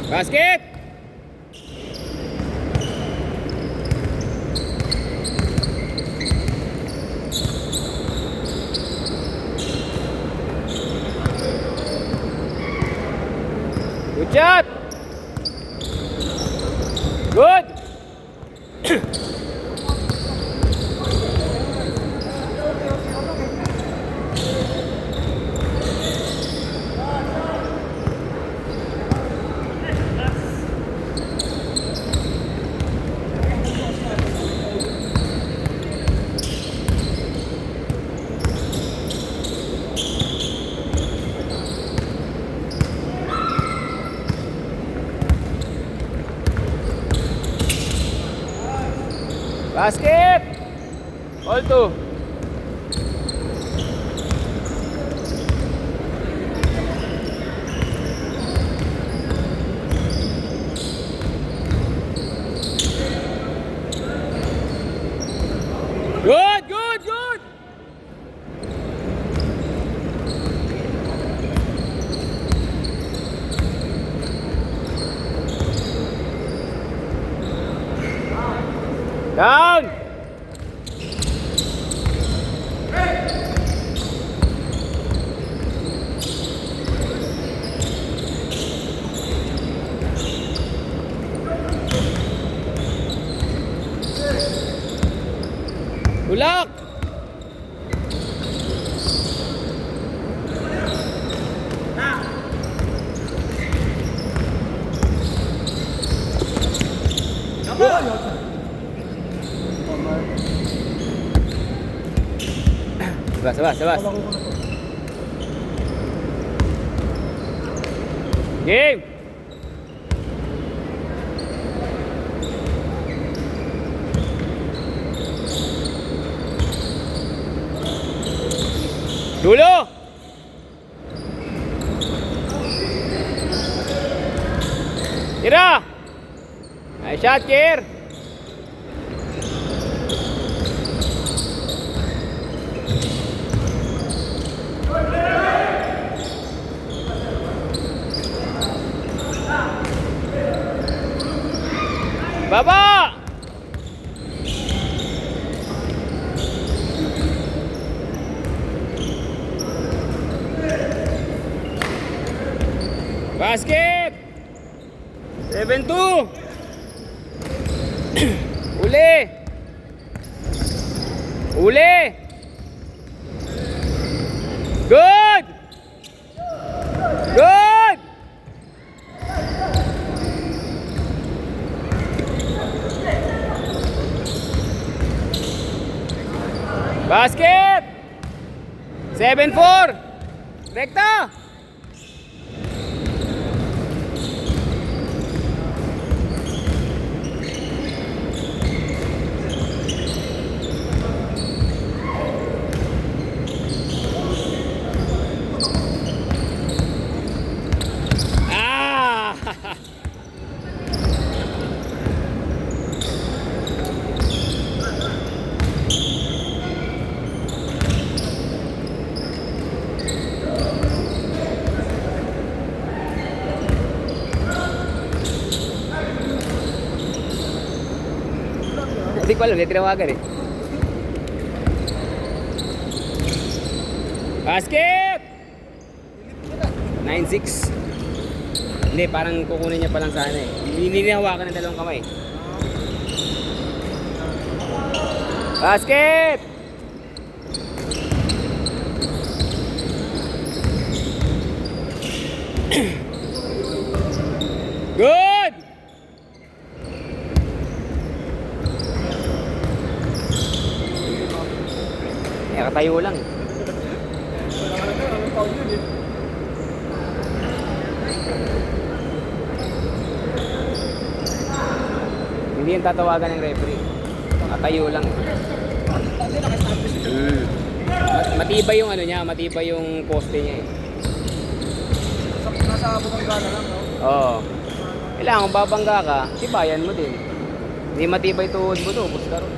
Basket! Good shot! Good! Basket! All two. Good, good, good! Down! Ulak! Sabas, sabas, sabas. Game! Dulo! Tira! Nice shot, Kier! Baba! Basket! 7-2! Uli! Uli! Good! Good! Basket! 7-4! Rekta! Hindi ko alam, hindi tinawagan eh. Basket! 9-6. Hindi, parang kukunin niya pa lang sana eh. Hindi nihawakan ng dalawang kamay. Basket! Good! Nakatayo lang. Hindi yung tatawagan ng referee. Nakatayo lang. Matibay yung ano niya, matibay yung poste niya eh. Nasa bubangga na lang, no? Oo. Kailangan kung babangga ka, tibayan mo din. Hindi matibay tuhod mo to, busta ron.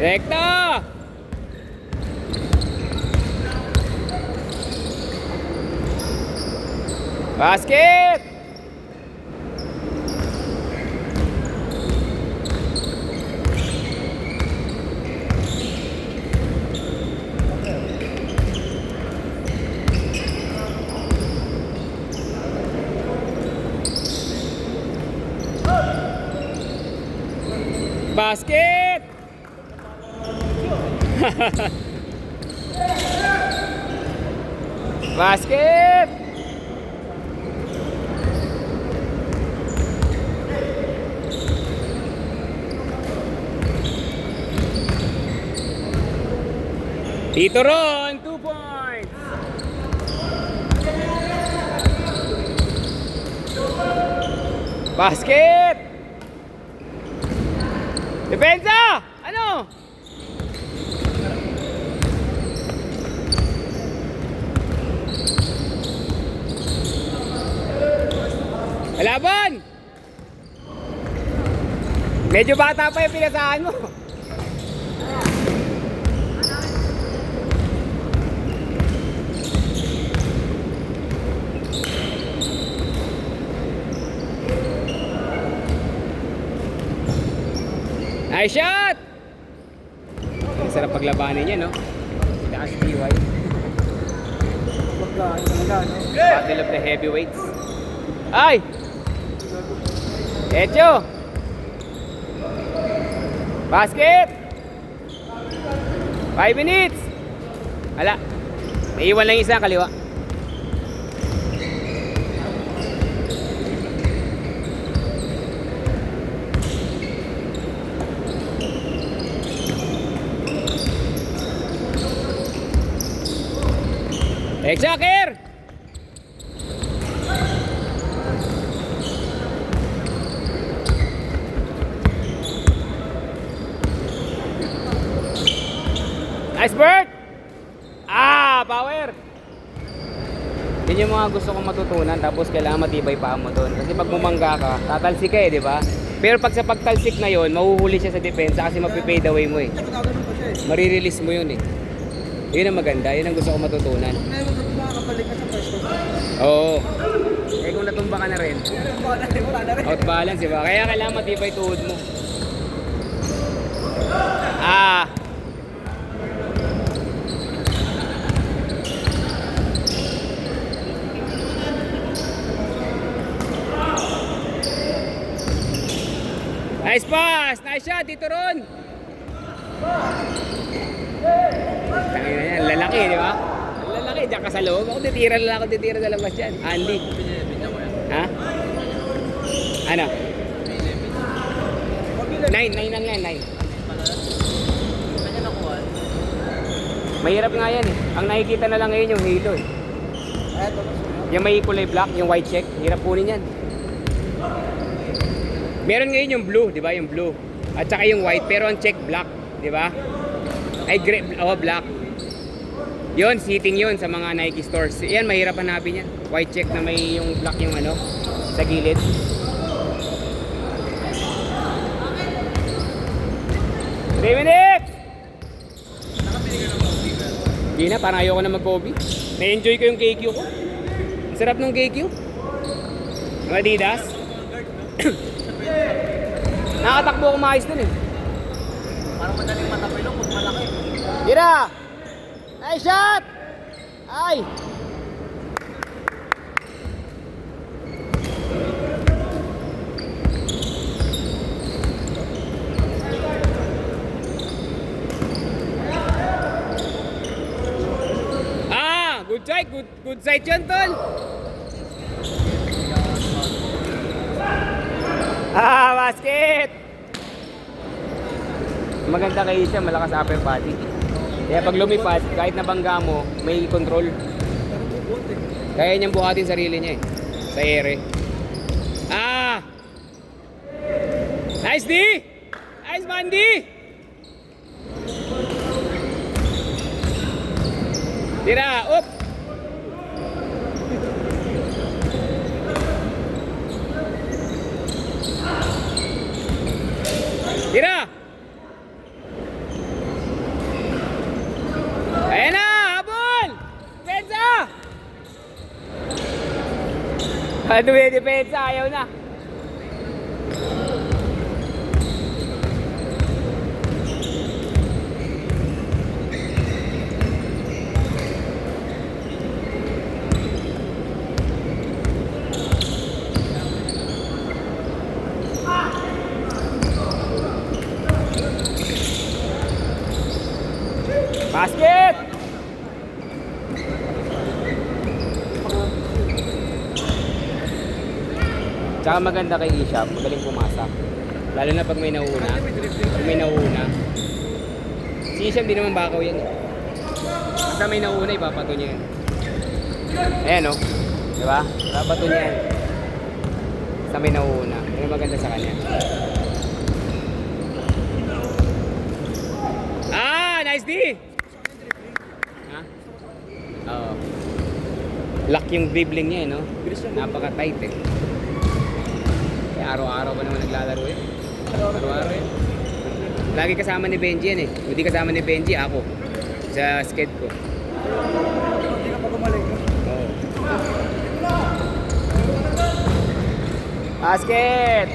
Rekta! Basket! Basket! Basket! Tito Ron, 2 points. Basket! Depensa! Ano? Laban! Medyo bata pa yung pinasahan mo. Nice shot! Ang sarap paglabanin niya, no? Taas DY. Battle of the heavyweights. Ay! Echo! Basket! 5 minutes! Wala. Naiwan lang isa kaliwa. Exaker! Nice bird! Ah, power! Yun yung mga gusto kong matutunan, tapos kailangan matibay pa mo doon. Kasi pag bumangga ka, tatalsik ka eh, di ba? Pero pag sa pagtalsik na yun, mahuhuli siya sa depensa kasi mapipade away mo eh. Marirelease mo yun eh. Yun ang maganda, yun ang gusto kong matutunan. Oo. Eh kung natumba ka na rin, out balance, di ba? Kaya kailangan matibay tuhod mo. Ah. Nice pass! Nice shot! Dito Ron! Tangina na yan, lalaki, di ba? Lalaki, diyan ka sa loob. Ako titira sa labas dyan. Andy. Ha? Ano? 9 lang yan, 9. Mahirap nga yan eh. Ang nakikita na lang ngayon yung halo eh. Yung may kulay black, yung white check, hirap kunin yan. Meron ngayon yung blue, di ba? Yung blue. At saka yung white, pero ang check black, di ba? Ay, gray, black. Yun, seating yun sa mga Nike stores. Yan, mahirap hanapin yan. White check na may yung black yung ano, sa gilid. Three minutes! Hindi na, parang ayoko na mag-Kobe. Na-enjoy ko yung KQ ko. Ang sarap ng KQ. Yung Adidas. Nakatakbo ako maayos dun eh. Parang madaling matapilok kung malaki. Tira! Nice shot! Ay! Ah! Good sight! Good sight yun, tol! Ah! Basket! Maganda kayo siya, malakas upper body. Kaya pag lumipad, kahit nabangga mo, may control. Kaya niyang buhatin sarili niya eh. Sa ere. Ah! Nice D! Nice man D! Tira! Up! Tira! Ayan na! Habol! Pensa! Ano yung depensa? Ayaw na. Basket! Tsaka maganda kay Ishap, magaling pumasa. Lalo na pag may nauuna. Pag may nauuna. Si Ishap di naman bakaw yan eh. Basta may nauuna, ipapato niya yan. Ayan o. Diba? Ipapato niya yan. Basta may nauuna. Yan ang maganda sa kanya. Ah! Nice D! Ha? Oo. Lock yung dribbling niya eh, no? Napaka-tight eh. Kaya araw-araw ba naman naglalaro eh? Araw-araw eh. Lagi kasama ni Benji yan eh. Hindi kasama ni Benji, ako. Sa sked ko. Hindi ka pa gumaling. Oo. Basket!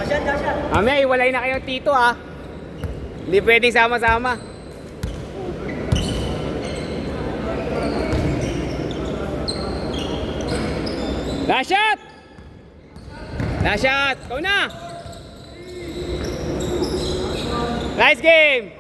Dasyan, dasyan. Mamaya, iwalay na kayong tito ah. Hindi pwedeng sama-sama. Last shot! Last shot! Ikaw na! Nice game!